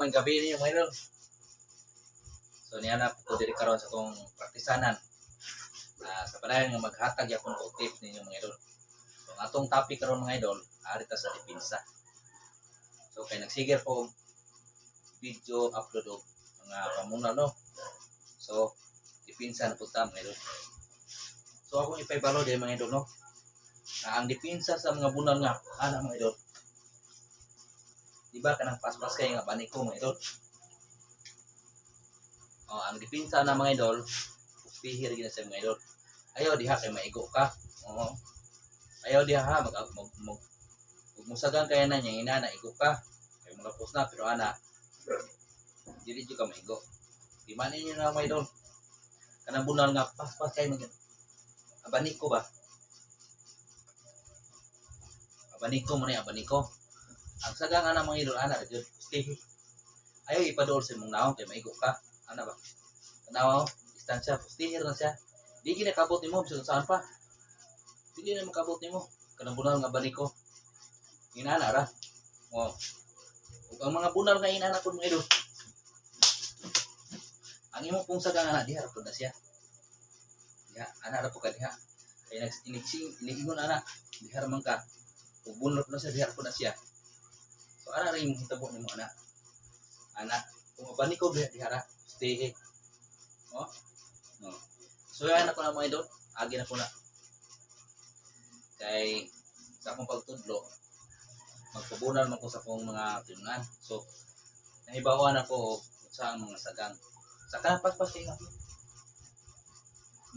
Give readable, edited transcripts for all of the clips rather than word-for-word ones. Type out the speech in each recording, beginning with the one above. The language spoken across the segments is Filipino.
May gabi niyo mga idol. So niya na po diri karon sa tong praktisanan. Sa padayon nga maghatag yapon ko tips ninyo mga idol. So ang atong topic karon mga idol, ari ta sa depensa. So kay nagsigir ko video upload og mga pamuna no. So depensa na po ta mga idol. So akong ipaybalo din mga idol no. Na ang depensa sa mga bunal nga ana mga idol. Di ba kanang paspas kay nga paniko mga idol? Ang depensa na mga idol, pihir gina sa mga idol. Ayaw diha kay maigo ka. Ayaw diha musagan kaya na niya ina na igo ka. Kay magapos na pero ana dili jud ka maigo. Di man ninyo na mga idol. Kanang bunal nga paspas kay mga abaniko ba? Abaniko mo na abaniko. Ang sagang ana mga idol ana jud stay. Ayaw ipaduol sa mong naong kay maigo ka. Ana ba? Tanaw, distansya, stihir na siya. Di ginakabot nimo bisag saan pa. Dili na makabot nimo. Kanang bunal nga baniko. Inana ra. Ug ang mga bunal nga inana pud mga idol. Ang imo pong sagang ana diha ra pud na siya. Ya, ana ra pud ka diha. Kay iniingon ana, diha ra man ka. Ug bunal na siya diha ra pud na siya. So ana rin hitabo nimo ana. Ana, kung baniko diha ra. Stay. No. So yan ako na mga idol. Agi na ko na. Kay sa akong pagtudlo, magpabunan man ko sa akong mga tinunan. So, nahibawan ako sa mga sagang. Saka paspas kayo natin.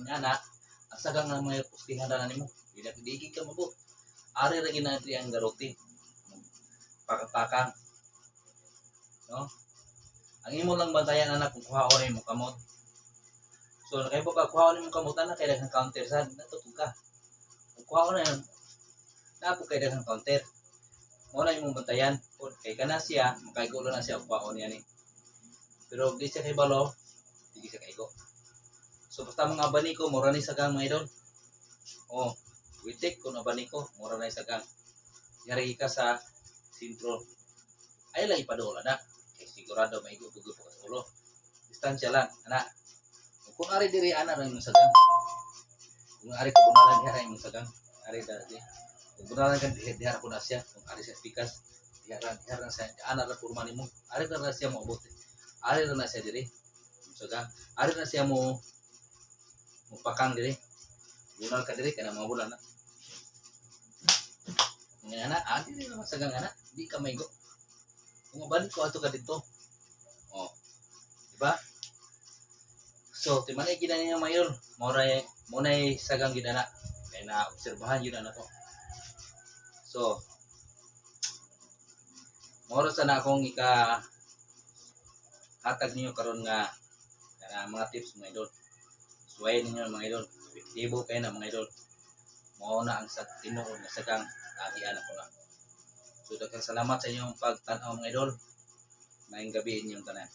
Nga na, ang sagang na mga pustihan na nimo. Hindi ka mabot. Ari rin ginatri ang garote. Pakapakang. No? Ang imo lang bantayan anak kung kuhaon mo kamot. So kay po kuhaon mo kamot anak kay daghang counter sad natutog ka. Kung kuhaon na yan, napo kay daghang counter. Mo na imong bantayan pud kay kana siya makaigo na siya kuhaon niya ni. Pero di siya kay balo, di siya kaigo. So basta mga abaniko mura ni sagang mga idol. Witik kun abaniko mura na sagang. Yari ka sa sintro. Ay lang ipadol anak. Sigurado maigo-tugo po sa ulo. Distansya lang, anak. Kung ari diri ana ra imong sagang. Kung ari ko bunalan diha ra imong sagang. Ari dati. Kung bunalan kan diha ko na siya. Kung ari sa pikas, diha ra sa ana ra purman nimo. Ari ra siya mo abot. Ari ra na siya diri. Imong sagang. Ari na siya mo pakang diri. Bunal ka diri kana mga bulan na. Nga ana, diri na sagang ana, di ka maigo. Kung mabalik ko ato ka dito. Diba? So, timanay gina niya mayor. Munay sagang gina na. Kaya na-obserbahan yun na to. So, moro sana akong hatag niyo karon nga mga tips mga idol. Suwayin ninyo mga idol. Epektibo kayo na mga idol. Mauna ang tinuod na sagang nagian ako na. So, daghang salamat sa inyong pagtanaw mga idol. Maayong gabi inyong tanan.